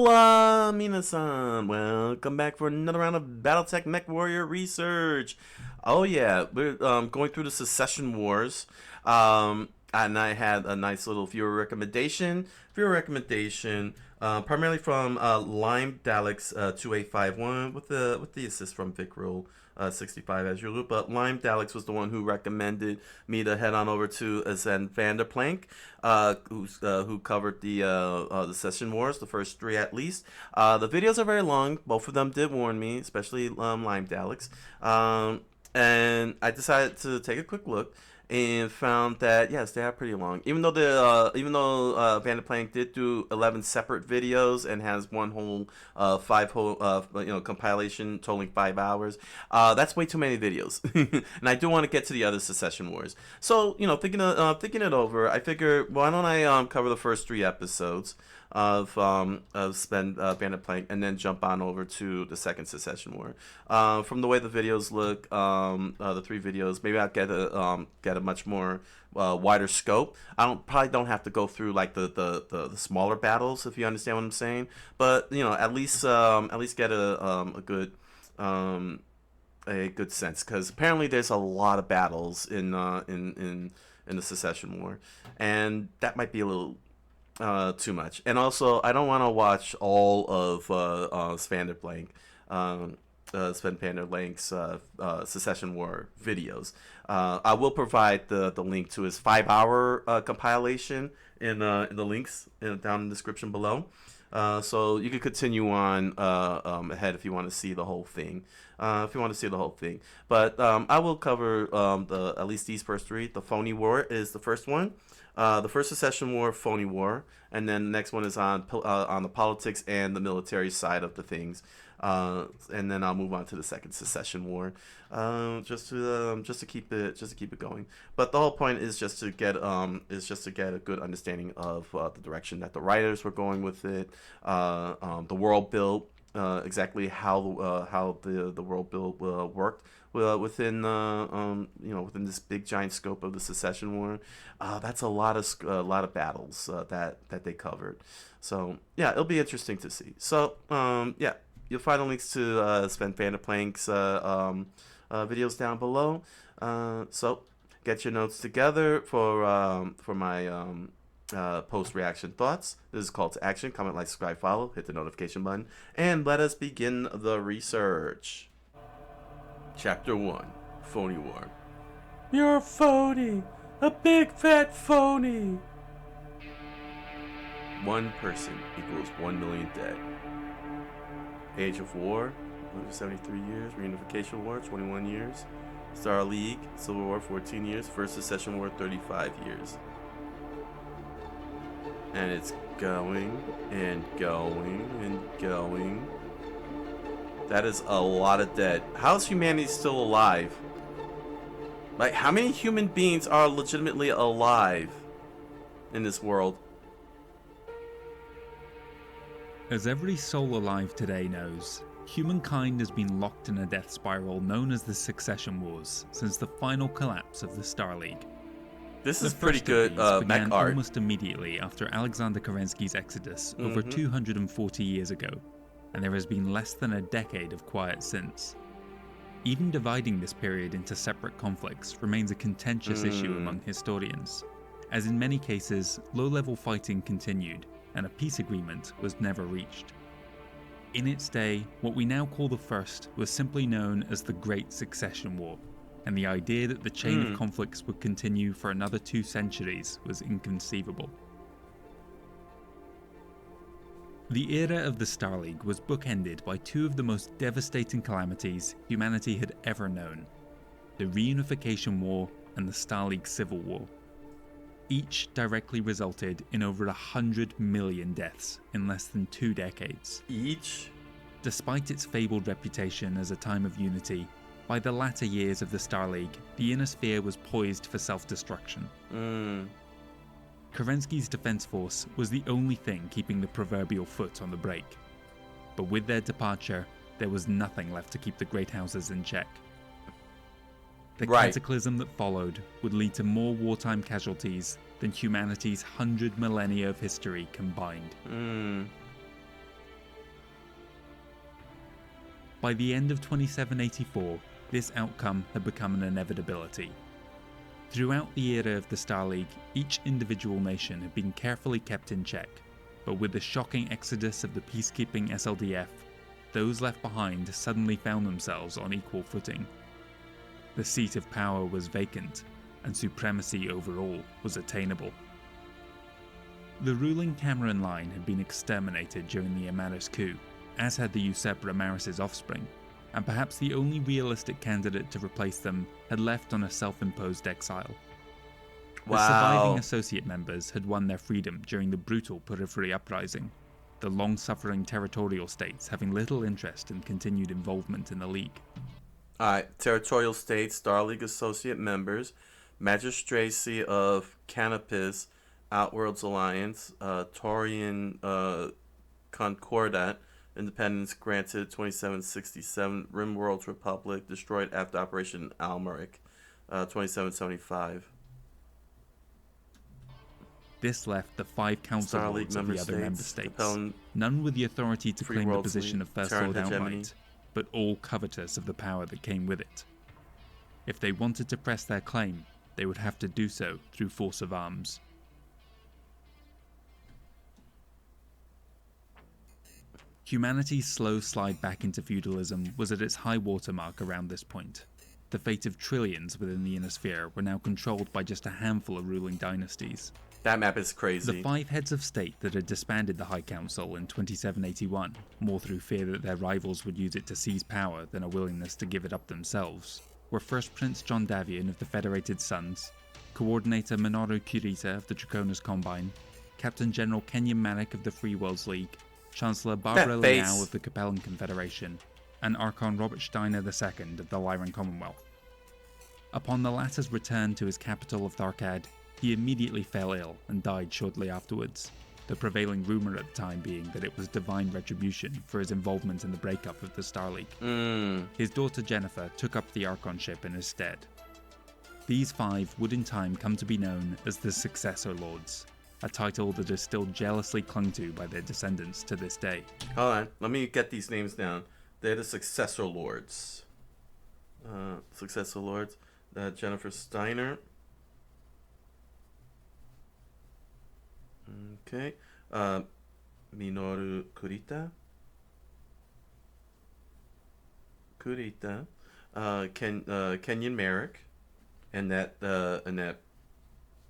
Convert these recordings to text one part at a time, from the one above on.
Hola, minasan! Welcome back for another round of BattleTech Mech Warrior research. Oh yeah, we're going through the Secession Wars, and I had a nice little viewer recommendation. Primarily from Lime Daleks 2851 with the assist from Vicroll 65 as usual. But Lime Daleks was the one who recommended me to head on over to Sven van Der Plank, who covered the Session Wars, the first three at least. The videos are very long. Both of them did warn me, especially Lime Daleks. And I decided to take a quick look and found that yes, they are pretty long. Even though Van Der Plank did do 11 separate videos and has one whole compilation totaling 5 hours, that's way too many videos. And I do want to get to the other Secession Wars. So thinking it over, I figured why don't I cover the first 3 episodes of Sven van Der Plank and then jump on over to the second Secession War. From the way the videos look, the 3 videos, maybe I'll get a much more wider scope. Probably don't have to go through like the smaller battles, if you understand what I'm saying. But at least get a good sense, because apparently there's a lot of battles in the Secession War, and that might be a little too much. And also, I don't want to watch all of Sven van der Plank's Secession War videos. I will provide the link to his 5-hour compilation in the links down in the description below. So you can continue on ahead if you want to see the whole thing. But I will cover at least these first 3. The Phony War is the first one. The first Secession War, Phony War, and then the next one is on the politics and the military side of the things. And then I'll move on to the second Secession War, just to keep it going. But the whole point is just to get a good understanding of the direction that the writers were going with it, the world build, exactly how the world build worked within within this big giant scope of the Secession War. That's a lot of battles that they covered. So yeah, it'll be interesting to see. So yeah. You'll find the links to Sven van Der Plank's videos down below. So get your notes together for my post-reaction thoughts. This is call to action. Comment, like, subscribe, follow, hit the notification button, and let us begin the research. Chapter 1, Phony War. You're a phony! A big fat phony! 1 person equals 1 million dead. Age of War, 173 years. Reunification War, 21 years. Star League, Civil War, 14 years. First Secession War, 35 years. And it's going and going and going. That is a lot of dead. How is humanity still alive? Like, how many human beings are legitimately alive in this world? As every soul alive today knows, humankind has been locked in a death spiral known as the Secession Wars since the final collapse of the Star League. This is pretty good mech art. Almost immediately after Alexander Kerensky's exodus over 240 years ago, and there has been less than a decade of quiet since. Even dividing this period into separate conflicts remains a contentious issue among historians, as in many cases low-level fighting continued and a peace agreement was never reached. In its day, what we now call the First was simply known as the Great Succession War, and the idea that the chain of conflicts would continue for another 2 centuries was inconceivable. The era of the Star League was bookended by 2 of the most devastating calamities humanity had ever known: the Reunification War and the Star League Civil War. Each directly resulted in over 100 million deaths in less than 2 decades. Each? Despite its fabled reputation as a time of unity, by the latter years of the Star League, the inner sphere was poised for self-destruction. Kerensky's defense force was the only thing keeping the proverbial foot on the brake. But with their departure, there was nothing left to keep the great houses in check. The cataclysm that followed would lead to more wartime casualties than humanity's 100 millennia of history combined. By the end of 2784, this outcome had become an inevitability. Throughout the era of the Star League, each individual nation had been carefully kept in check, but with the shocking exodus of the peacekeeping SLDF, those left behind suddenly found themselves on equal footing. The seat of power was vacant, and supremacy over all was attainable. The ruling Cameron line had been exterminated during the Amaris coup, as had the usurper Amaris' offspring, and perhaps the only realistic candidate to replace them had left on a self-imposed exile. Wow. The surviving associate members had won their freedom during the brutal Periphery Uprising, the long-suffering territorial states having little interest in continued involvement in the League. Alright, territorial states, Star League associate members, Magistracy of Canopus, Outworlds Alliance, Taurian Concordat, independence granted 2767, Rimworld's Republic, destroyed after Operation Almeric, 2775. This left the 5 council Star lords League of the other member states, Capellan, none with the authority to Free claim the Worlds position League, of First Terran Lord Hegemony. outright, but all covetous of the power that came with it. If they wanted to press their claim, they would have to do so through force of arms. Humanity's slow slide back into feudalism was at its high watermark around this point. The fate of trillions within the inner sphere were now controlled by just a handful of ruling dynasties. That map is crazy. The 5 heads of state that had disbanded the High Council in 2781, more through fear that their rivals would use it to seize power than a willingness to give it up themselves, were first Prince John Davian of the Federated Sons, Coordinator Minoru Kurita of the Draconis Combine, Captain General Kenyon Manic of the Free Worlds League, Chancellor Barbara Liao of the Capellan Confederation, and Archon Robert Steiner II of the Lyran Commonwealth. Upon the latter's return to his capital of Tharkad, he immediately fell ill and died shortly afterwards, the prevailing rumour at the time being that it was divine retribution for his involvement in the breakup of the Star League. His daughter Jennifer took up the Archonship in his stead. These 5 would in time come to be known as the Successor Lords, a title that is still jealously clung to by their descendants to this day. Hold on, let me get these names down. They're the Successor Lords. Successor Lords. Jennifer Steiner. Okay. Minoru Kurita. Kenyon Merrick. And that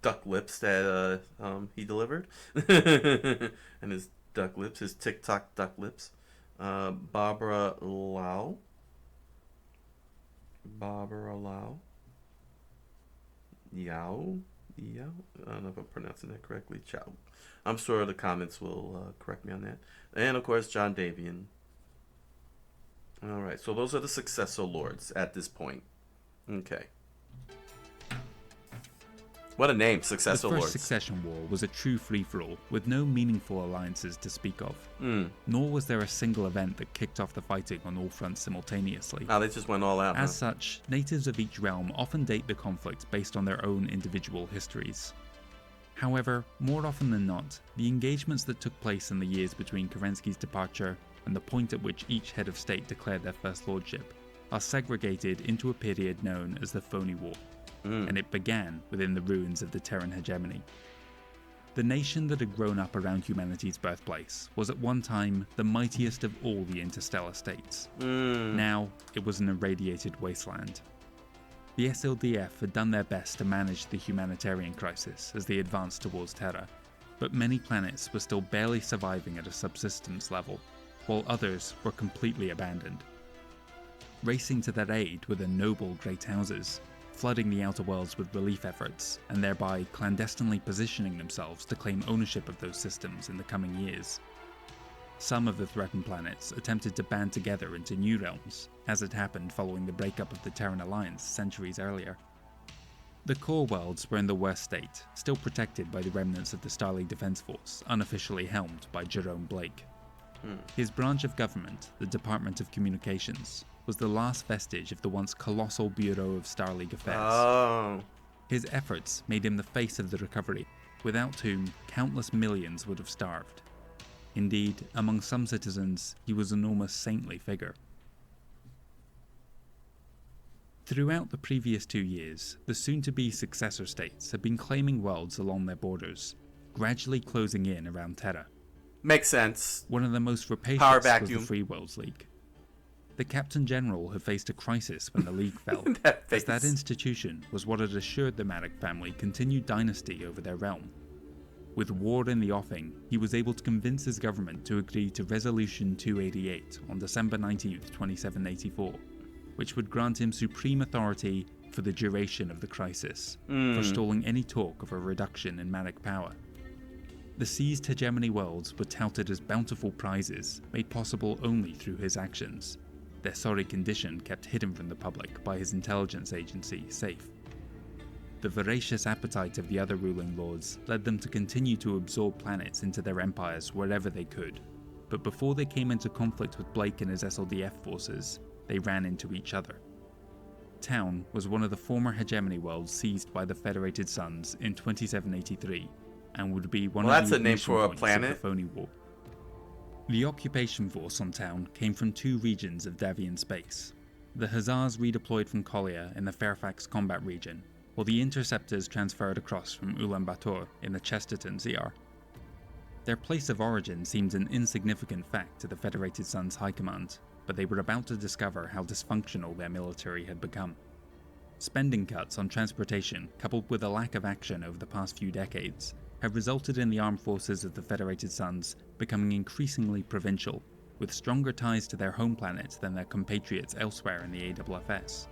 duck lips that he delivered. And his duck lips, his TikTok duck lips. Barbara Lau. Yao. I don't know if I'm pronouncing that correctly. Chow. I'm sure the comments will correct me on that. And of course, John Davian. Alright, so those are the Successor Lords at this point. Okay. What a name, Successor The Lords. First Succession War was a true free-for-all, with no meaningful alliances to speak of. Nor was there a single event that kicked off the fighting on all fronts simultaneously. Oh, they just went all out, As such, natives of each realm often date the conflict based on their own individual histories. However, more often than not, the engagements that took place in the years between Kerensky's departure and the point at which each head of state declared their first lordship are segregated into a period known as the Phony War. And it began within the ruins of the Terran hegemony. The nation that had grown up around humanity's birthplace was at one time the mightiest of all the interstellar states. Now, it was an irradiated wasteland. The SLDF had done their best to manage the humanitarian crisis as they advanced towards Terra, but many planets were still barely surviving at a subsistence level, while others were completely abandoned. Racing to their aid were the noble Great Houses, flooding the outer worlds with relief efforts, and thereby clandestinely positioning themselves to claim ownership of those systems in the coming years. Some of the threatened planets attempted to band together into new realms, as had happened following the breakup of the Terran Alliance centuries earlier. The core worlds were in the worst state, still protected by the remnants of the Star League Defense Force, unofficially helmed by Jerome Blake. His branch of government, the Department of Communications, was the last vestige of the once colossal Bureau of Star League Affairs. His efforts made him the face of the recovery, without whom countless millions would have starved. Indeed, among some citizens, he was an almost saintly figure. Throughout the previous 2 years, the soon-to-be successor states had been claiming worlds along their borders, gradually closing in around Terra. Makes sense. One of the most Power rapacious was vacuum. the Free Worlds League. The Captain General had faced a crisis when the League fell, That as face. that institution was what had assured the Madoc family continued dynasty over their realm. With war in the offing, he was able to convince his government to agree to Resolution 288 on December 19, 2784, which would grant him supreme authority for the duration of the crisis, forestalling any talk of a reduction in Madoc power. The seized hegemony worlds were touted as bountiful prizes, made possible only through his actions, their sorry condition kept hidden from the public by his intelligence agency, SAFE. The voracious appetite of the other ruling lords led them to continue to absorb planets into their empires wherever they could, but before they came into conflict with Blake and his SLDF forces, they ran into each other. Town was one of the former hegemony worlds seized by the Federated Suns in 2783, and would be one of the name for a ignition points planet. of the Phony War. The occupation force on Town came from 2 regions of Davian space. The Hussars redeployed from Collier in the Fairfax combat region, while the Interceptors transferred across from Ulaanbaatar in the Chesterton ZR. Their place of origin seemed an insignificant fact to the Federated Suns High Command, but they were about to discover how dysfunctional their military had become. Spending cuts on transportation, coupled with a lack of action over the past few decades, have resulted in the armed forces of the Federated Suns becoming increasingly provincial, with stronger ties to their home planet than their compatriots elsewhere in the AFFS.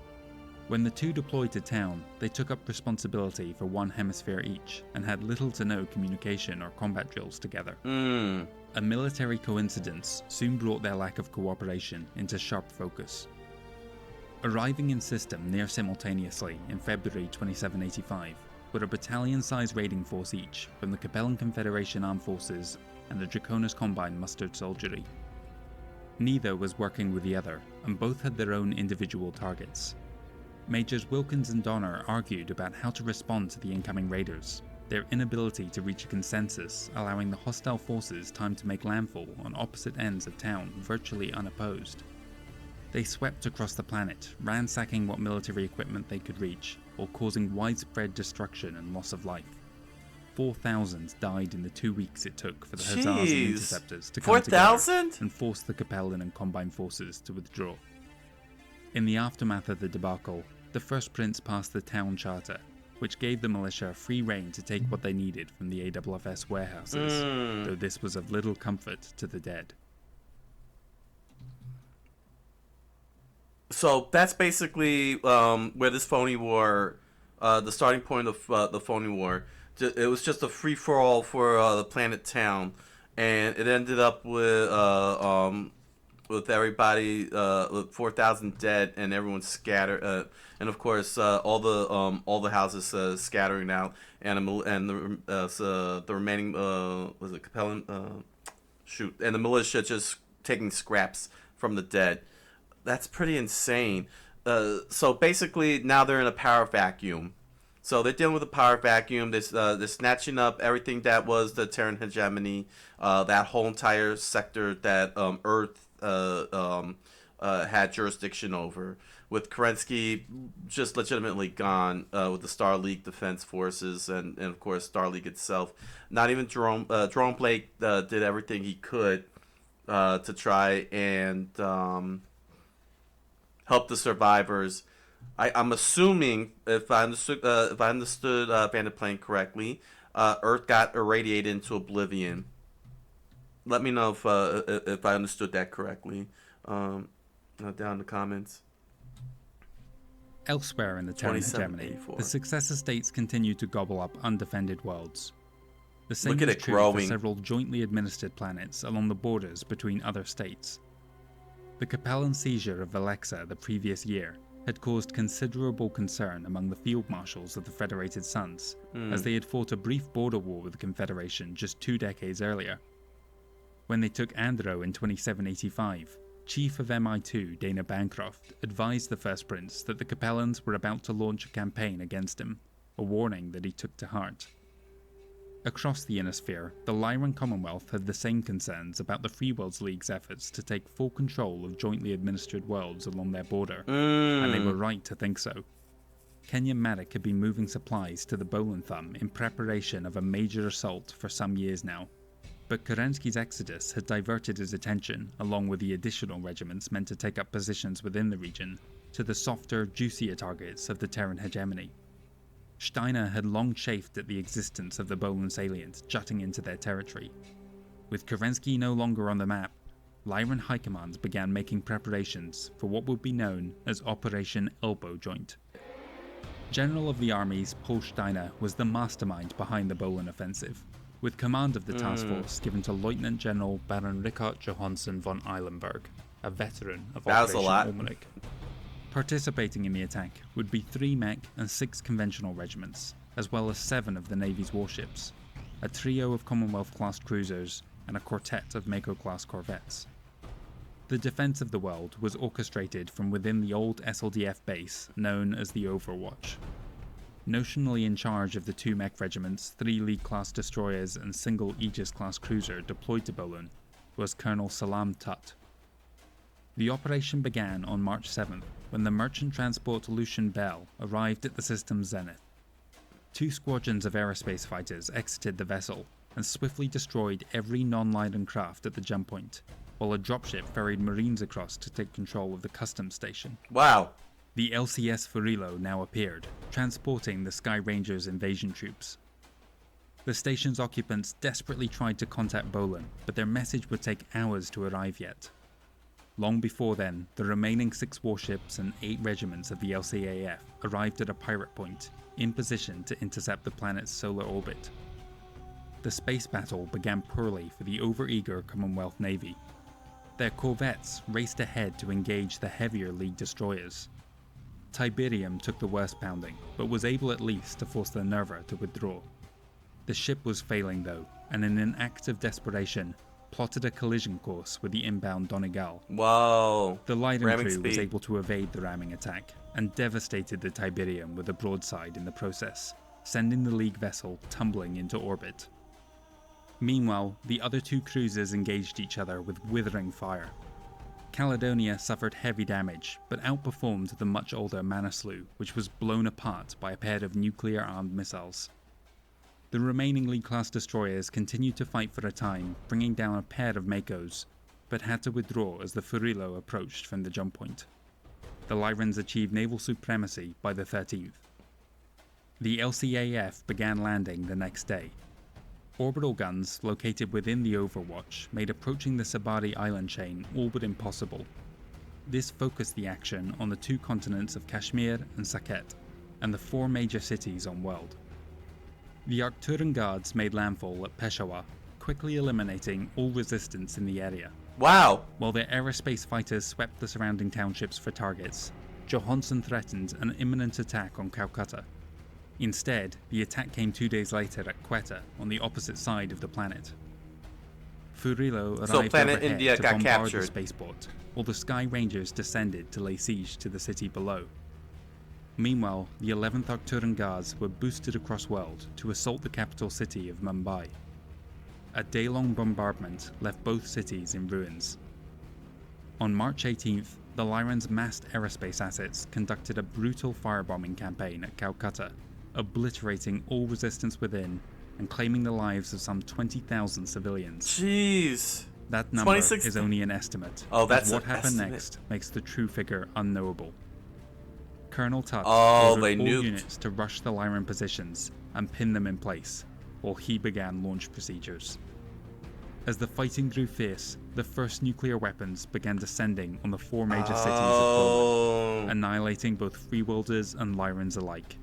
When the 2 deployed to Town, they took up responsibility for one hemisphere each, and had little to no communication or combat drills together. A military coincidence soon brought their lack of cooperation into sharp focus. Arriving in system near simultaneously in February 2785 were a battalion-sized raiding force each from the Capellan Confederation Armed Forces and the Draconis Combine Mustered Soldiery. Neither was working with the other, and both had their own individual targets. Majors Wilkins and Donner argued about how to respond to the incoming raiders, their inability to reach a consensus allowing the hostile forces time to make landfall on opposite ends of town virtually unopposed. They swept across the planet, ransacking what military equipment they could reach, while causing widespread destruction and loss of life. 4,000 died in the 2 weeks it took for the Hussars and Interceptors to come together 4,000? and force the Capellan and Combine forces to withdraw. In the aftermath of the debacle, the First Prince passed the Town Charter, which gave the militia free rein to take what they needed from the AFFS warehouses, though this was of little comfort to the dead. So that's basically where this Phony War, the starting point of the Phony War. It was just a free-for-all for the planet Town, and it ended up with everybody, with 4,000 dead and everyone scattered, and of course all the houses scattering out, and the remaining was it Capellan and the militia just taking scraps from the dead. That's pretty insane. So basically now they're in a power vacuum. So they're dealing with a power vacuum. They're snatching up everything that was the Terran hegemony, that whole entire sector that Earth had jurisdiction over, with Kerensky just legitimately gone, with the Star League Defense Forces and of course Star League itself. Not even Jerome Blake did everything he could to try and help the survivors. I'm assuming, if I understood Van Der Plank correctly, Earth got irradiated into oblivion. Let me know if I understood that correctly. Down in the comments. Elsewhere in the Terran hegemony, the successor states continue to gobble up undefended worlds. The same Look at is it true growing. for several jointly administered planets along the borders between other states. The Capellan seizure of Valexa the previous year had caused considerable concern among the field marshals of the Federated Suns, as they had fought a brief border war with the Confederation just 2 decades earlier. When they took Andro in 2785, Chief of MI2 Dana Bancroft advised the First Prince that the Capellans were about to launch a campaign against him, a warning that he took to heart. Across the Inner Sphere, the Lyran Commonwealth had the same concerns about the Free Worlds League's efforts to take full control of jointly administered worlds along their border, and they were right to think so. Kenyon Maddock had been moving supplies to the Bolan Thumb in preparation of a major assault for some years now, but Kerensky's exodus had diverted his attention, along with the additional regiments meant to take up positions within the region, to the softer, juicier targets of the Terran hegemony. Steiner had long chafed at the existence of the Bolan salient jutting into their territory. With Kerensky no longer on the map, Lyran High Command began making preparations for what would be known as Operation Elbow Joint. General of the armies Paul Steiner was the mastermind behind the Bolan offensive, with command of the task force given to Lieutenant General Baron Richard Johansson von Eilenberg, a veteran of Operation Almanac. Participating in the attack would be 3 mech and 6 conventional regiments, as well as 7 of the Navy's warships, a trio of Commonwealth-class cruisers, and a quartet of Mako-class corvettes. The defense of the world was orchestrated from within the old SLDF base known as the Overwatch. Notionally in charge of the 2 mech regiments, 3 League-class destroyers, and single Aegis-class cruiser deployed to Bolan was Colonel Salam Tut. The operation began on March 7th, when the merchant transport Lucian Bell arrived at the system's zenith. 2 squadrons of aerospace fighters exited the vessel and swiftly destroyed every non-Lyran craft at the jump point, while a dropship ferried Marines across to take control of the customs station. Wow. The LCS Furilo now appeared, transporting the Sky Rangers invasion troops. The station's occupants desperately tried to contact Bolan, but their message would take hours to arrive yet. Long before then, the remaining 6 warships and 8 regiments of the LCAF arrived at a pirate point, in position to intercept the planet's solar orbit. The space battle began poorly for the overeager Commonwealth Navy. Their corvettes raced ahead to engage the heavier League destroyers. Tiberium took the worst pounding, but was able at least to force the Nerva to withdraw. The ship was failing though, and in an act of desperation, plotted a collision course with the inbound Donegal. Whoa. The Lyran Ramming crew speed. was able to evade the ramming attack, and devastated the Tiberium with a broadside in the process, sending the League vessel tumbling into orbit. Meanwhile, the other 2 cruisers engaged each other with withering fire. Caledonia suffered heavy damage, but outperformed the much older Manaslu, which was blown apart by a pair of nuclear-armed missiles. The remaining League-class destroyers continued to fight for a time, bringing down a pair of Makos, but had to withdraw as the Furilo approached from the jump point. The Lyrans achieved naval supremacy by the 13th. The LCAF began landing the next day. Orbital guns located within the Overwatch made approaching the Sabari island chain all but impossible. This focused the action on the 2 continents of Kashmir and Saket, and the 4 major cities on World. The Arcturan Guards made landfall at Peshawar, quickly eliminating all resistance in the area. Wow. While their aerospace fighters swept the surrounding townships for targets, Johansson threatened an imminent attack on Calcutta. Instead, the attack came 2 days later at Quetta, on the opposite side of the planet. Furilo arrived Planet overhead India to got bombard captured. the spaceport, while the Sky Rangers descended to lay siege to the city below. Meanwhile, the 11th Arcturan Guards were boosted across world to assault the capital city of Mumbai. A day-long bombardment left both cities in ruins. On March 18th, the Lyrans' massed aerospace assets conducted a brutal firebombing campaign at Calcutta, obliterating all resistance within and claiming the lives of some 20,000 civilians. Jeez. That number 26 is only an estimate. Oh, that's as what an happened estimate. next makes the true figure unknowable. Colonel Tut Oh, ordered they all nuked. units to rush the Lyran positions and pin them in place, while he began launch procedures. As the fighting grew fierce, the first nuclear weapons began descending on the 4 major cities of Poland, annihilating both Freeworlders and Lyrans alike.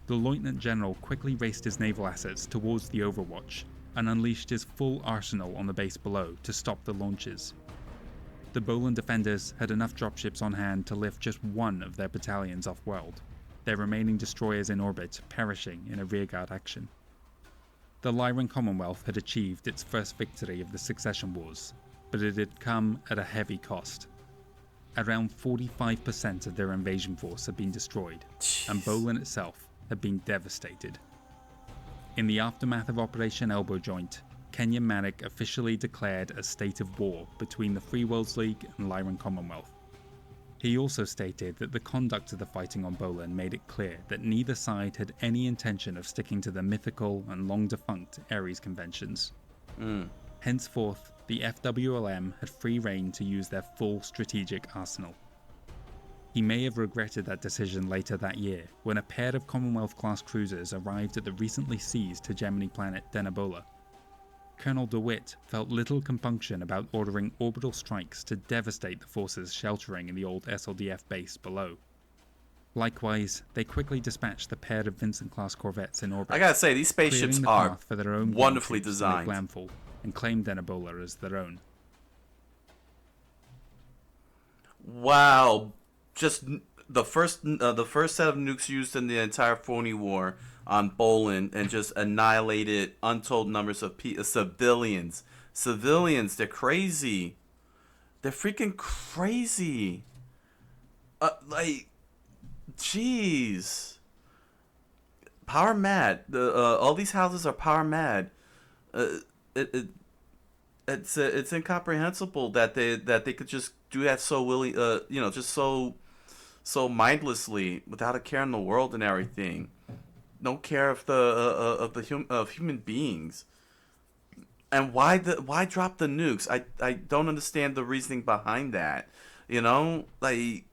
The Lieutenant General quickly raced his naval assets towards the Overwatch and unleashed his full arsenal on the base below to stop the launches. The Bolan defenders had enough dropships on hand to lift just 1 of their battalions off-world, their remaining destroyers in orbit perishing in a rearguard action. The Lyran Commonwealth had achieved its first victory of the Succession Wars, but it had come at a heavy cost. Around 45% of their invasion force had been destroyed, and Bolan itself had been devastated. In the aftermath of Operation Elbow Joint, Kenyon Manic officially declared a state of war between the Free Worlds League and Lyran Commonwealth. He also stated that the conduct of the fighting on Bolin made it clear that neither side had any intention of sticking to the mythical and long-defunct Ares conventions. Henceforth, the FWLM had free rein to use their full strategic arsenal. He may have regretted that decision later that year, when a pair of Commonwealth-class cruisers arrived at the recently seized hegemony planet Denebola. Colonel DeWitt felt little compunction about ordering orbital strikes to devastate the forces sheltering in the old SLDF base below. Likewise, they quickly dispatched the pair of Vincent-class corvettes in orbit. I gotta say, these spaceships are for their own wonderfully designed. Landfall, and claimed Denebola as their own. Wow, just the first set of nukes used in the entire Phony War on Bolin, and just annihilated untold numbers of civilians. Civilians, they're crazy. They're freaking crazy. Like, jeez. Power mad. All these houses are power mad. It's incomprehensible that they could just do that so just so mindlessly, without a care in the world and everything. No care of human beings. And why drop the nukes? I don't understand the reasoning behind that. Like,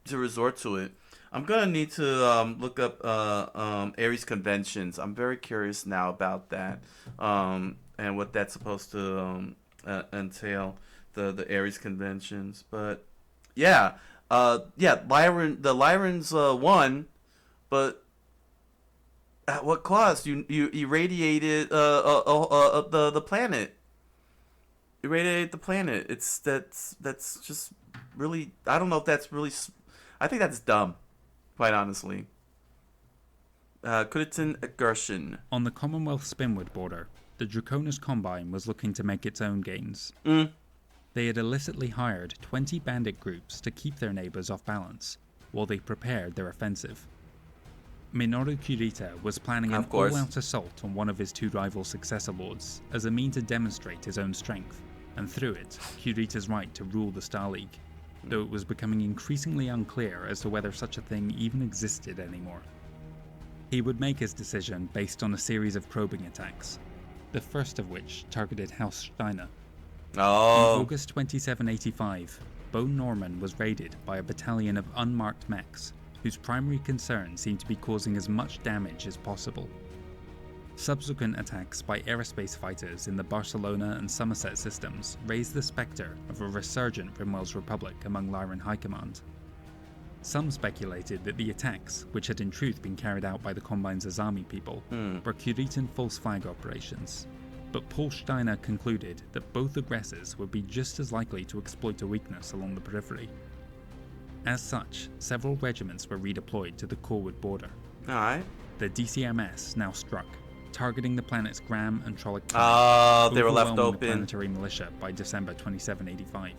to resort to it. I'm gonna need to look up Ares conventions. I'm very curious now about that, and what that's supposed to entail, the Ares conventions. But yeah, the Lyrans won, but at what cost? You irradiated the planet. Irradiated the planet. That's just really, I don't know if that's really, I think that's dumb, quite honestly. Coquisan Channels. On the Commonwealth Spinwood border, the Draconis Combine was looking to make its own gains. They had illicitly hired 20 bandit groups to keep their neighbours off balance, while they prepared their offensive. Minoru Kurita was planning an all-out assault on one of his two rival successor lords as a mean to demonstrate his own strength, and through it, Kurita's right to rule the Star League, though it was becoming increasingly unclear as to whether such a thing even existed anymore. He would make his decision based on a series of probing attacks, the first of which targeted House Steiner. In August 2785, Bone Norman was raided by a battalion of unmarked mechs, whose primary concern seemed to be causing as much damage as possible. Subsequent attacks by aerospace fighters in the Barcelona and Somerset systems raised the spectre of a resurgent Rimwell's Republic among Lyran High Command. Some speculated that the attacks, which had in truth been carried out by the Combine's Azami people, were Kuritan false flag operations, but Paul Steiner concluded that both aggressors would be just as likely to exploit a weakness along the periphery. As such, several regiments were redeployed to the Corwood border. Alright. The DCMS now struck, targeting the planet's Gram and Trolloc they were left open. The planetary militia by December 2785.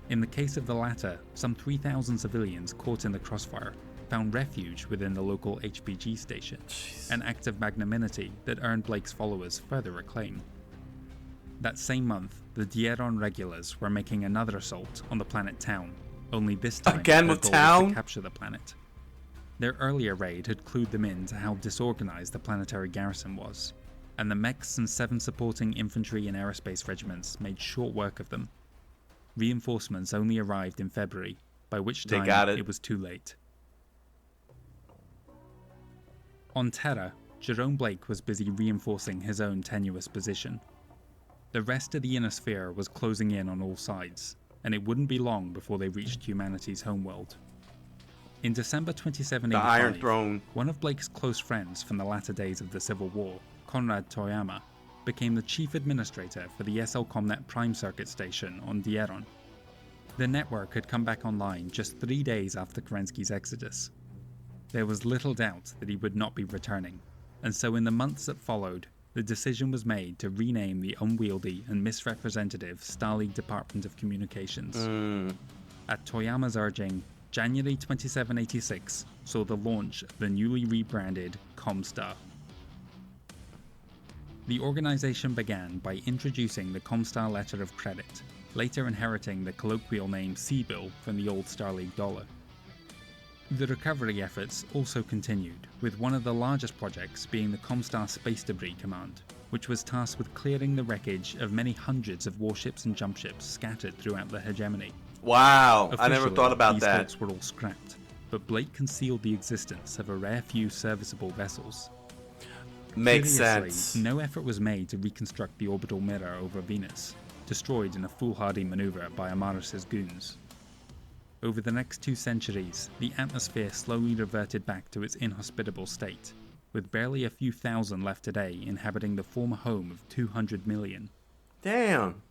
In the case of the latter, some 3,000 civilians caught in the crossfire found refuge within the local HPG station, an act of magnanimity that earned Blake's followers further acclaim. That same month, the Dieron regulars were making another assault on the planet Town, only this time again with Town to capture the planet. Their earlier raid had clued them in to how disorganized the planetary garrison was, and the mechs and 7 supporting infantry and aerospace regiments made short work of them. Reinforcements only arrived in February, by which time it was too late. On Terra, Jerome Blake was busy reinforcing his own tenuous position. The rest of the inner sphere was closing in on all sides, and it wouldn't be long before they reached humanity's homeworld. In December 2785, one of Blake's close friends from the latter days of the Civil War, Conrad Toyama, became the chief administrator for the SL-Comnet Prime Circuit station on Dieron. The network had come back online just 3 days after Kerensky's exodus. There was little doubt that he would not be returning, and so in the months that followed, the decision was made to rename the unwieldy and misrepresentative Star League Department of Communications. At Toyama's urging, January 2786 saw the launch of the newly rebranded Comstar. The organization began by introducing the Comstar letter of credit, later inheriting the colloquial name Sea-Bill from the old Star League dollar. The recovery efforts also continued, with one of the largest projects being the Comstar Space Debris Command, which was tasked with clearing the wreckage of many hundreds of warships and jumpships scattered throughout the hegemony. Wow, I never Officially, thought about these that. hulks were all scrapped, but Blake concealed the existence of a rare few serviceable vessels. Makes Curiously, sense. no effort was made to reconstruct the orbital mirror over Venus, destroyed in a foolhardy maneuver by Amaris's goons. Over the next 2 centuries, the atmosphere slowly reverted back to its inhospitable state, with barely a few thousand left today inhabiting the former home of 200 million. Damn.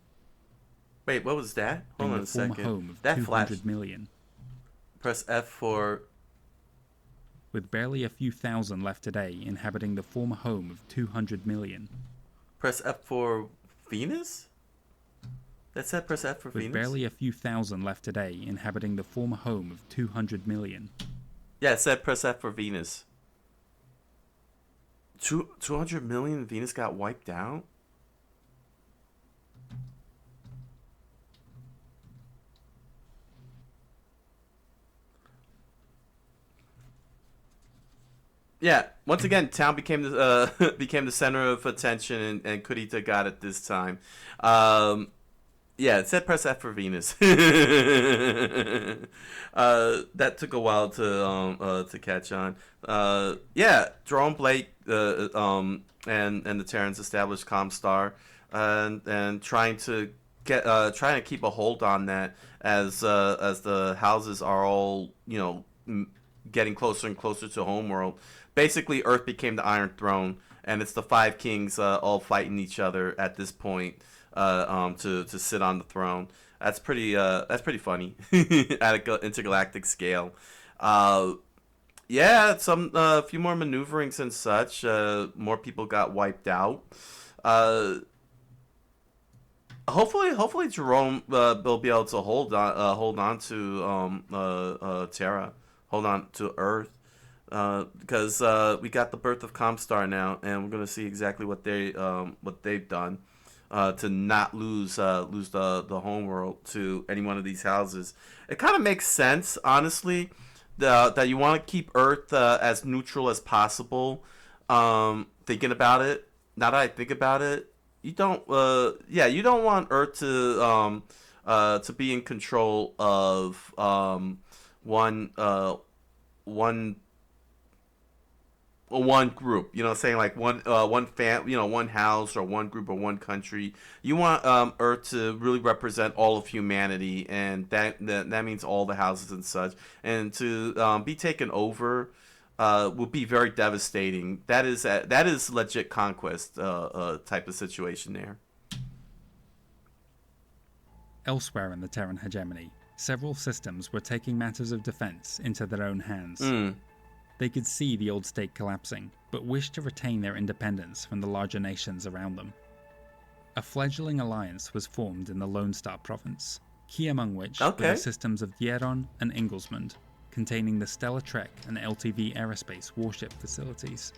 Wait, what was that? Hold on a second. Home of That 200 flashed. million. Press F for... With barely a few thousand left today inhabiting the former home of 200 million. Press F for Venus? That said press F for With Venus? barely a few thousand left today inhabiting the former home of 200 million. Yeah, it said press F for Venus. 200 million Venus got wiped out? Yeah, once again, town became the became the center of attention, and Kurita got it this time. Yeah, it said press F for Venus. That took a while to catch on. Yeah, Jerome Blake and the Terrans established Comstar, and trying to keep a hold on that as the houses are all getting closer and closer to homeworld. Basically, Earth became the Iron Throne, and it's the 5 kings all fighting each other at this point. To sit on the throne. That's pretty funny at an intergalactic scale. Yeah, some few more maneuverings and such. More people got wiped out. Hopefully Jerome will be able to hold on to Terra, hold on to Earth. Because we got the birth of Comstar now, and we're gonna see exactly what they've done. To not lose the homeworld to any one of these houses. It kind of makes sense, honestly, that you want to keep Earth as neutral as possible. Thinking about it, now that I think about it, you don't want Earth to be in control of one group, saying like one one house or one group or one country. You want Earth to really represent all of humanity, and that means all the houses and such. And to be taken over would be very devastating. That is legit conquest type of situation there. Elsewhere in the Terran hegemony, several systems were taking matters of defense into their own hands. They could see the old state collapsing, but wished to retain their independence from the larger nations around them. A fledgling alliance was formed in the Lone Star province, key among which were the systems of Dieron and Inglesmond, containing the Stellar Trek and LTV aerospace warship facilities.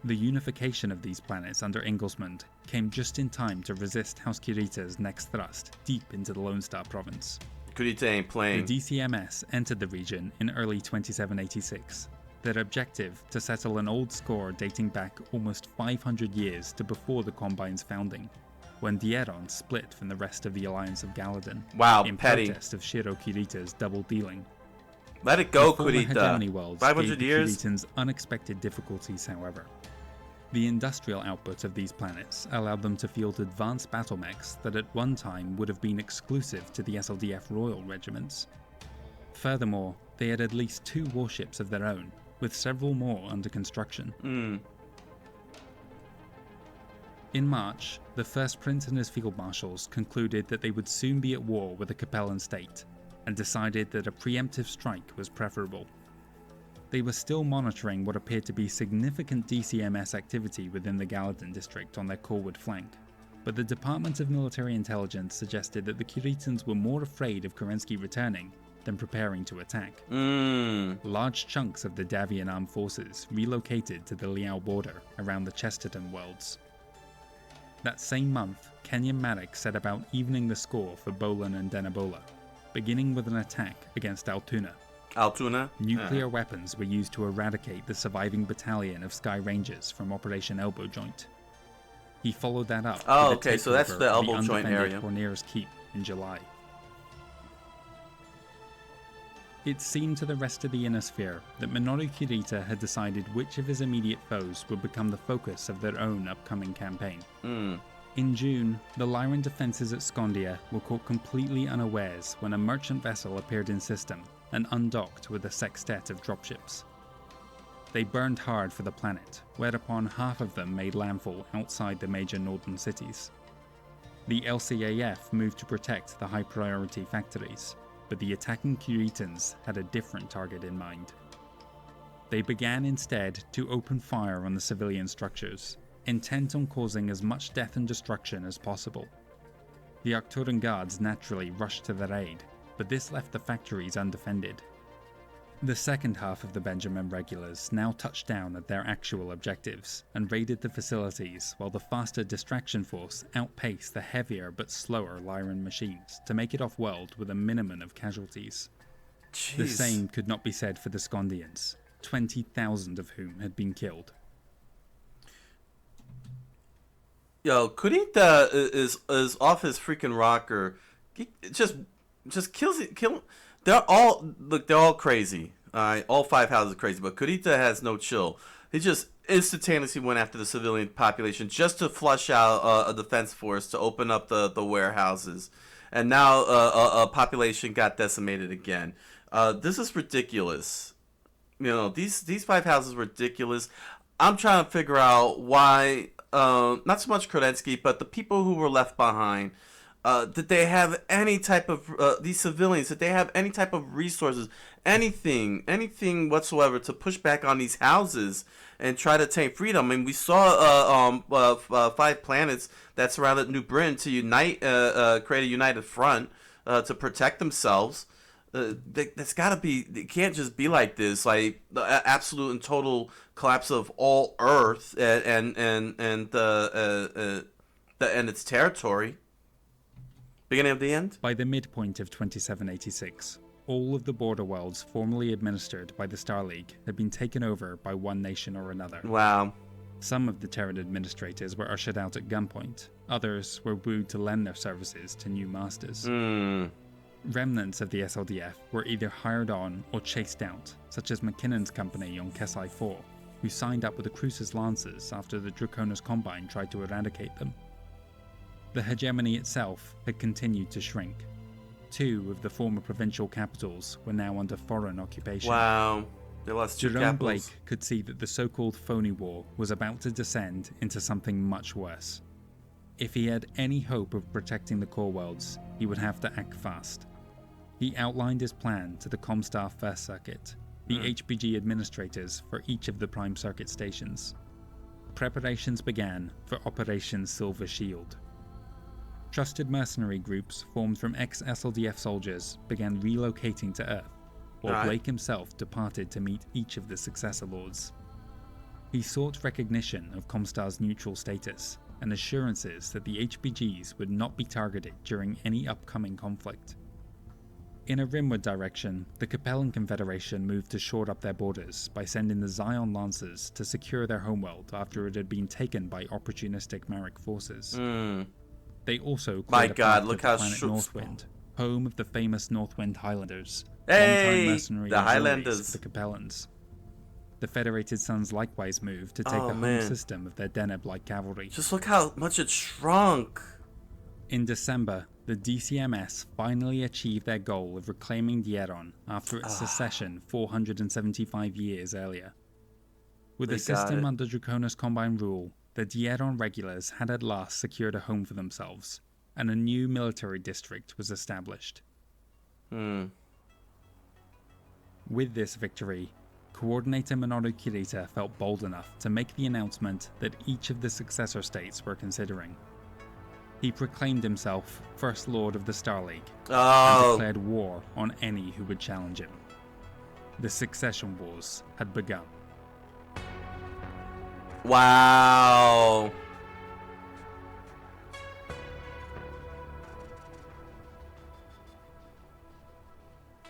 The unification of these planets under Inglesmond came just in time to resist House Kirita's next thrust deep into the Lone Star province. Kurita ain't playing. The DCMS entered the region in early 2786. Their objective to settle an old score dating back almost 500 years to before the Combine's founding, when Dieron split from the rest of the Alliance of Galadon in protest of Shiro Kirita's double dealing. Let it go, the former Kurita. hegemony worlds 500 gave years. Kiritans unexpected difficulties, however. The industrial output of these planets allowed them to field advanced battle mechs that at one time would have been exclusive to the SLDF Royal regiments. Furthermore, they had at least 2 warships of their own, with several more under construction. In March, the First Prince and his field marshals concluded that they would soon be at war with the Capellan state, and decided that a preemptive strike was preferable. They were still monitoring what appeared to be significant DCMS activity within the Galadon district on their Corwood flank, but the Department of Military Intelligence suggested that the Kiritans were more afraid of Kerensky returning than preparing to attack. Large chunks of the Davian armed forces relocated to the Liao border around the Chesterton worlds. That same month, Kenyan Maddox set about evening the score for Bolan and Denebola, beginning with an attack against Altoona. Altoona? Nuclear weapons were used to eradicate the surviving battalion of Sky Rangers from Operation Elbow Joint. He followed that up with a so that's takeover the of Elbow Joint area. Hornieres Keep in July. It seemed to the rest of the Inner Sphere that Minoru Kirita had decided which of his immediate foes would become the focus of their own upcoming campaign. In June, the Lyran defences at Skondia were caught completely unawares when a merchant vessel appeared in system and undocked with a sextet of dropships. They burned hard for the planet, whereupon half of them made landfall outside the major northern cities. The LCAF moved to protect the high-priority factories, but the attacking Kiritans had a different target in mind. They began instead to open fire on the civilian structures, intent on causing as much death and destruction as possible. The Arcturan guards naturally rushed to their aid, but this left the factories undefended. The second half of the Benjamin regulars now touched down at their actual objectives and raided the facilities, while the faster distraction force outpaced the heavier but slower Lyran machines to make it off-world with a minimum of casualties. Jeez. The same could not be said for the Skondians, 20,000 of whom had been killed. Yo, Kurita is off his freaking rocker. He just kills it. They're all crazy. All 5 houses are crazy, but Kurita has no chill. He just instantaneously went after the civilian population just to flush out a defense force to open up the warehouses, and now a population got decimated again. This is ridiculous. You know, these 5 houses are ridiculous. I'm trying to figure out why. Not so much Kerensky, but the people who were left behind. Did they have any type of these civilians? Did they have any type of resources, anything whatsoever to push back on these houses and try to attain freedom? I mean, we saw 5 planets that surrounded New Britain to unite, create a united front to protect themselves. That's got to be. It can't just be like this. Like the absolute and total collapse of all Earth and its territory. Beginning of the end? By the midpoint of 2786, all of the border worlds formerly administered by the Star League had been taken over by one nation or another. Wow. Some of the Terran administrators were ushered out at gunpoint. Others were wooed to lend their services to new masters. Remnants of the SLDF were either hired on or chased out, such as McKinnon's company on Kesai 4, who signed up with the Crucis Lancers after the Draconis Combine tried to eradicate them. The hegemony itself had continued to shrink. 2 of the former provincial capitals were now under foreign occupation. Wow. They lost 2 Jerome capitals. Blake could see that the so-called Phony War was about to descend into something much worse. If he had any hope of protecting the core worlds, he would have to act fast. He outlined his plan to the Comstar First Circuit, the HPG administrators for each of the Prime Circuit stations. Preparations began for Operation Silver Shield. Trusted mercenary groups formed from ex-SLDF soldiers began relocating to Earth, while Blake himself departed to meet each of the successor lords. He sought recognition of Comstar's neutral status and assurances that the HPGs would not be targeted during any upcoming conflict. In a rimward direction, the Capellan Confederation moved to shore up their borders by sending the Zion Lancers to secure their homeworld after it had been taken by opportunistic Marek forces. They also cleared a path to the planet Northwind, home of the famous Northwind Highlanders, long-time mercenary the Highlanders, the Capellans. The Federated Sons likewise moved to take the home system of their Deneb-like cavalry. Just look how much it shrunk. In December, the DCMS finally achieved their goal of reclaiming Dieron after its secession 475 years earlier. With the system under Draconis Combine rule, the Dieron regulars had at last secured a home for themselves, and a new military district was established. With this victory, Coordinator Minoru Kirita felt bold enough to make the announcement that each of the successor states were considering. He proclaimed himself First Lord of the Star League and declared war on any who would challenge him. The succession wars had begun. Wow.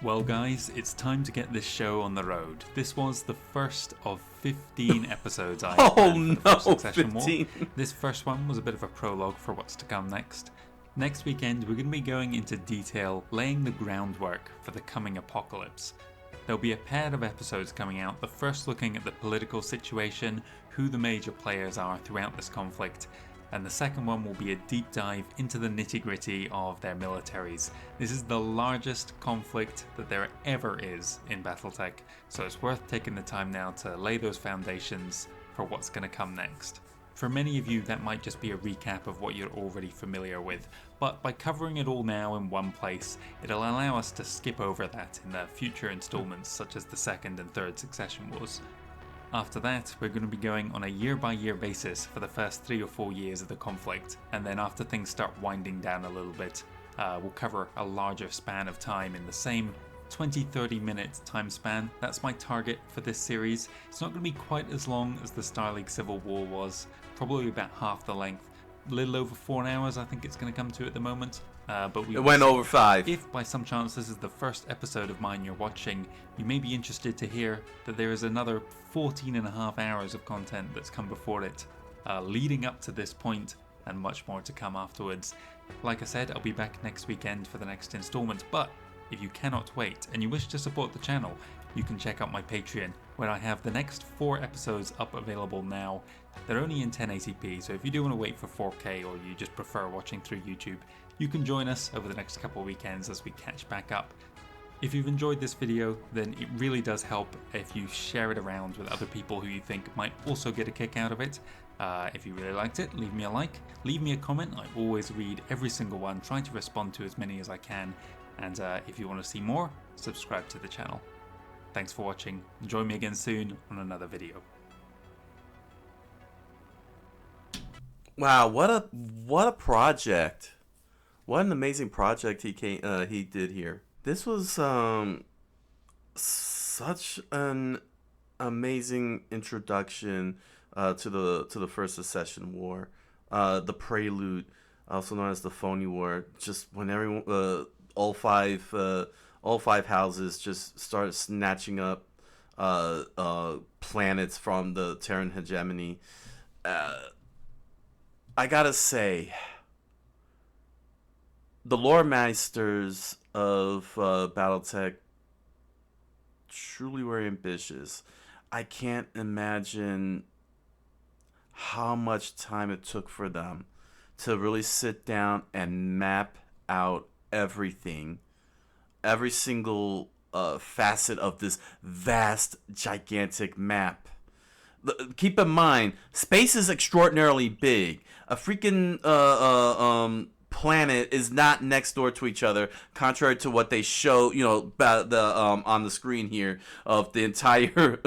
Well guys, it's time to get this show on the road. This was the first of 15 episodes I had planned for the first Succession 15. War. This first one was a bit of a prologue for what's to come next. Next weekend we're going to be going into detail, laying the groundwork for the coming apocalypse. There'll be a pair of episodes coming out, the first looking at the political situation, who the major players are throughout this conflict, and the second one will be a deep dive into the nitty-gritty of their militaries. This is the largest conflict that there ever is in BattleTech, so it's worth taking the time now to lay those foundations for what's going to come next. For many of you that might just be a recap of what you're already familiar with, but by covering it all now in one place, it'll allow us to skip over that in the future installments such as the second and third Succession Wars. After that, we're going to be going on a year-by-year basis for the first 3 or 4 years of the conflict, and then after things start winding down a little bit, we'll cover a larger span of time in the same 20-30 minute time span. That's my target for this series. It's not going to be quite as long as the Star League Civil War was, probably about half the length. A little over 4 hours I think it's going to come to at the moment. But it went over 5. If by some chance this is the first episode of mine you're watching, you may be interested to hear that there is another 14 and a half hours of content that's come before it, leading up to this point, and much more to come afterwards. Like I said, I'll be back next weekend for the next installment, but if you cannot wait and you wish to support the channel, you can check out my Patreon, where I have the next 4 episodes up available now. They're only in 1080p, so if you do want to wait for 4K or you just prefer watching through YouTube, you can join us over the next couple of weekends as we catch back up. If you've enjoyed this video, then it really does help if you share it around with other people who you think might also get a kick out of it. If you really liked it, leave me a like, leave me a comment. I always read every single one, trying to respond to as many as I can. And if you want to see more, subscribe to the channel. Thanks for watching. Join me again soon on another video. Wow, what a project! What an amazing project he did here. This was such an amazing introduction to the first Succession War, the prelude, also known as the Phony War. Just when everyone, all five houses just started snatching up planets from the Terran hegemony. I gotta say, the lore masters of BattleTech truly were ambitious. I can't imagine how much time it took for them to really sit down and map out everything, every single facet of this vast, gigantic map. Keep in mind, space is extraordinarily big. A freaking planet is not next door to each other, contrary to what they show, on the screen here of the entire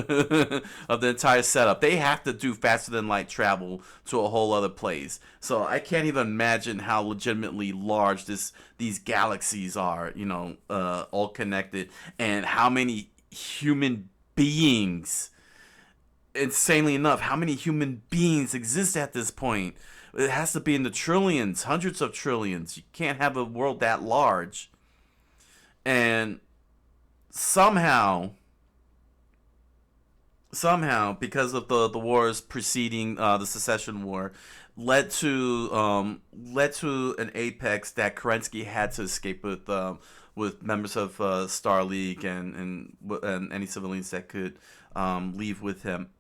of the entire setup. They have to do faster than light travel to a whole other place. So I can't even imagine how legitimately large these galaxies are, all connected, and how many human beings. Insanely enough, how many human beings exist at this point? It has to be in the trillions, hundreds of trillions. You can't have a world that large. And somehow, because of the wars preceding the Succession War, led to an apex that Kerensky had to escape with members of Star League and any civilians that could leave with him.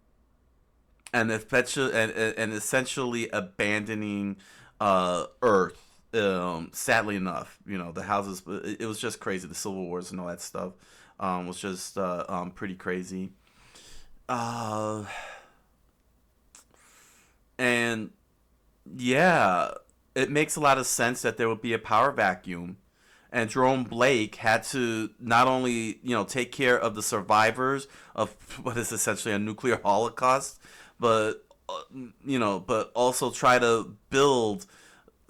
And essentially abandoning Earth. Sadly enough, the houses. It was just crazy. The civil wars and all that stuff was just pretty crazy. And yeah, it makes a lot of sense that there would be a power vacuum. And Jerome Blake had to not only, take care of the survivors of what is essentially a nuclear holocaust, but also try to build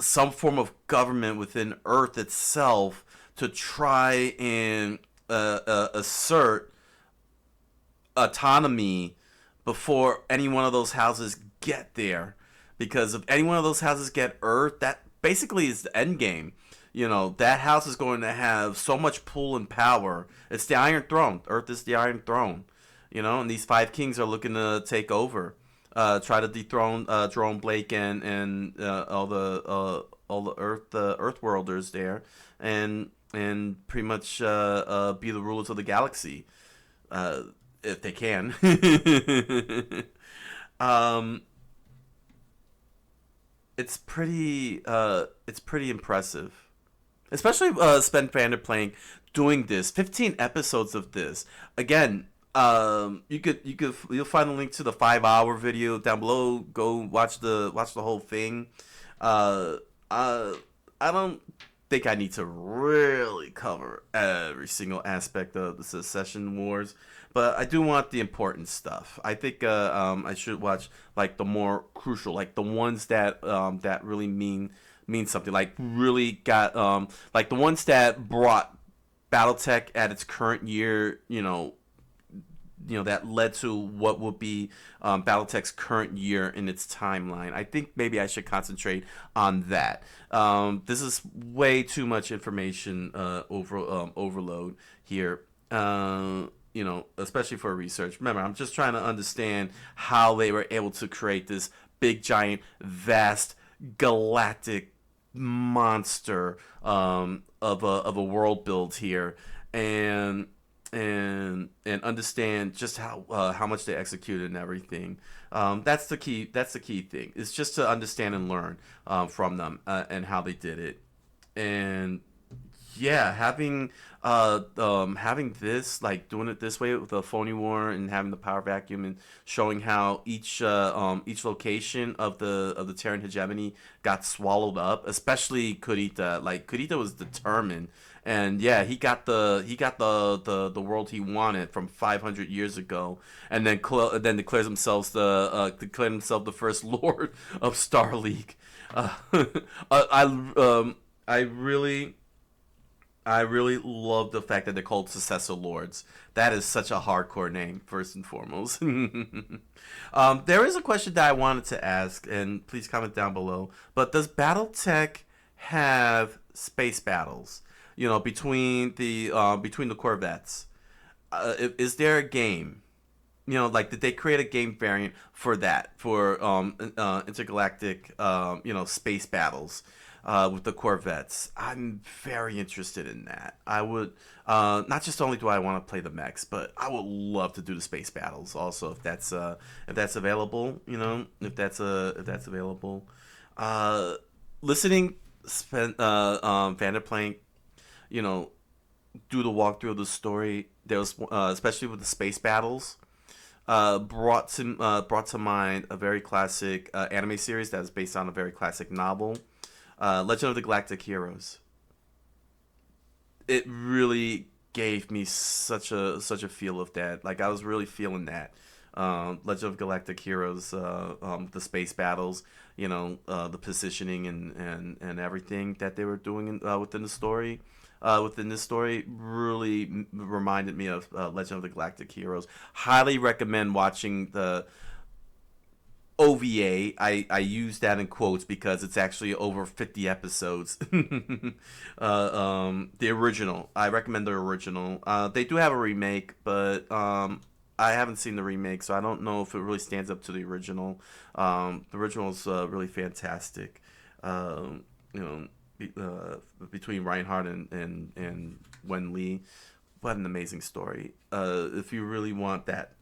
some form of government within Earth itself to try and assert autonomy before any one of those houses get there. Because if any one of those houses get Earth, that basically is the end game. You know, that house is going to have so much pull and power. It's the Iron Throne. Earth is the Iron Throne. You know, and these five kings are looking to take over, try to dethrone Jerome Blake and all the Earth worlders there, and pretty much be the rulers of the galaxy, if they can. um, it's pretty impressive, especially Sven van Der Plank doing this 15 episodes of this again. You'll find a link to the 5-hour video down below. Go watch the whole thing. uh I don't think I need to really cover every single aspect of the Secession Wars, but I do want the important stuff. I think I should watch like the more crucial, like the ones that that really mean something, like really got like the ones that brought BattleTech at its current year, that led to what would be BattleTech's current year in its timeline. I think maybe I should concentrate on that. This is way too much information overload here. Especially for research. Remember, I'm just trying to understand how they were able to create this big, giant, vast, galactic monster of a world build here, and understand just how much they executed and everything. That's the key. That's the key thing. It's just to understand and learn from them and how they did it. And yeah, having this, like doing it this way with the Phony War and having the power vacuum and showing how each location of the Terran hegemony got swallowed up, especially Kurita. Like Kurita was determined, and yeah, he got the world he wanted from 500 years ago, and then declares himself the first Lord of Star League. I really love the fact that they're called Successor Lords. That is such a hardcore name, first and foremost. There is a question that I wanted to ask, and please comment down below. But does BattleTech have space battles? Between the Corvettes. Is there a game? Like, did they create a game variant for that, for intergalactic space battles with the Corvettes? I'm very interested in that. I would not just only do I want to play the mechs, but I would love to do the space battles also, if that's available. If that's available. Listening Van Der Plank, do the walkthrough of the story. There was especially with the space battles. Brought to mind a very classic anime series that is based on a very classic novel, Legend of the Galactic Heroes. It really gave me such a feel of that. Like, I was really feeling that. Legend of Galactic Heroes, the space battles, the positioning and everything that they were doing within the story. Within this story really reminded me of Legend of the Galactic Heroes. Highly recommend watching the OVA. I use that in quotes because it's actually over 50 episodes. The original. I recommend the original. They do have a remake, but I haven't seen the remake, so I don't know if it really stands up to the original. The original is really fantastic. Between Reinhardt and Wen Lee. What an amazing story. If you really want that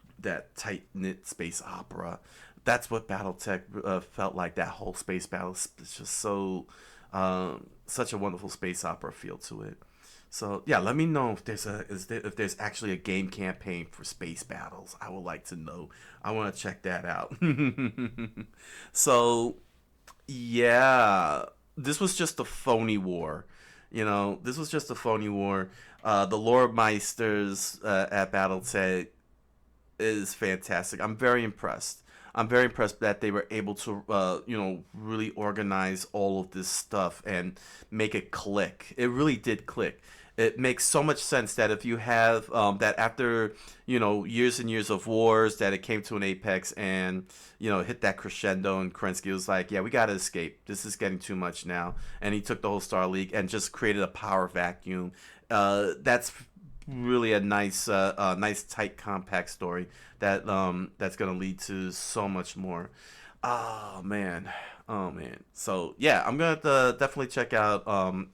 tight-knit space opera, that's what BattleTech felt like. That whole space battle, it's just so such a wonderful space opera feel to it. So yeah, let me know if there's actually a game campaign for space battles. I would like to know. I want to check that out. So yeah, this was just a Phony War. This was just a Phony War. The lore meisters at BattleTech is fantastic. I'm very impressed. That they were able to, really organize all of this stuff and make it click. It really did click. it makes so much sense that if you have that after years and years of wars, that it came to an apex and hit that crescendo, and Kerensky was like, yeah, we got to escape, this is getting too much now, and he took the whole Star League and just created a power vacuum. That's really a nice tight compact story that that's gonna lead to so much more. Oh man. So yeah, I'm gonna definitely check out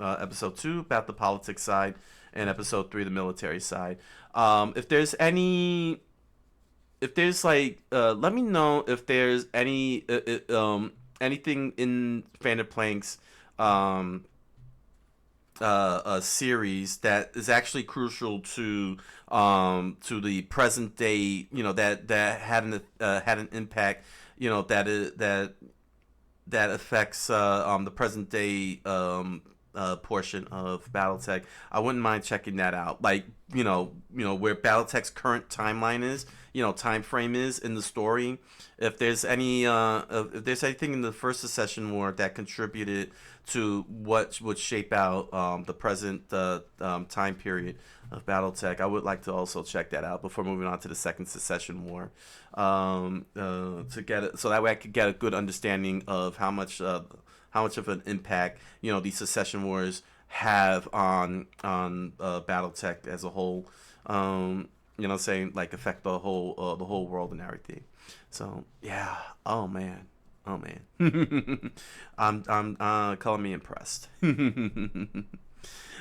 episode 2 about the politics side, and episode 3 the military side. If there's like, let me know if there's anything in Van Der Plank's a series that is actually crucial to the present day, that had an impact, that affects the present day portion of BattleTech. I wouldn't mind checking that out. Like, where BattleTech's current timeline is, time frame is in the story. If there's anything in the first Secession War that contributed to what would shape out the present time period of BattleTech, I would like to also check that out before moving on to the second Secession War, to get it, so that way I could get a good understanding of how much of an impact these Secession Wars have on BattleTech as a whole. Saying, like, affect the whole world and everything. So yeah, oh man. I'm calling me impressed.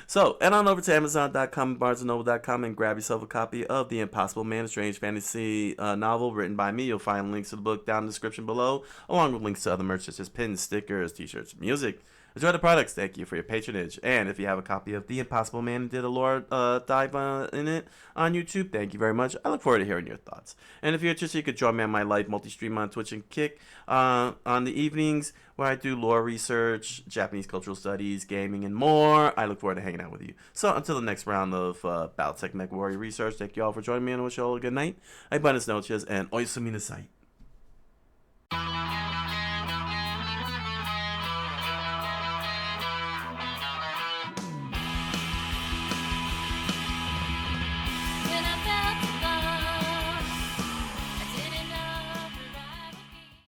So, head on over to Amazon.com and BarnesandNoble.com and grab yourself a copy of The Impossible Man, a strange fantasy novel written by me. You'll find links to the book down in the description below, along with links to other merch such as pins, stickers, t-shirts, music. Enjoy the products. Thank you for your patronage. And if you have a copy of The Impossible Man and did a lore dive in it on YouTube, thank you very much. I look forward to hearing your thoughts. And if you're interested, you could join me on my live multi-stream on Twitch and Kick on the evenings, where I do lore research, Japanese cultural studies, gaming, and more. I look forward to hanging out with you. So until the next round of BattleTech Mech Warrior research, thank you all for joining me, and I wish you all a good night. Buenas noches, and oisu minasai.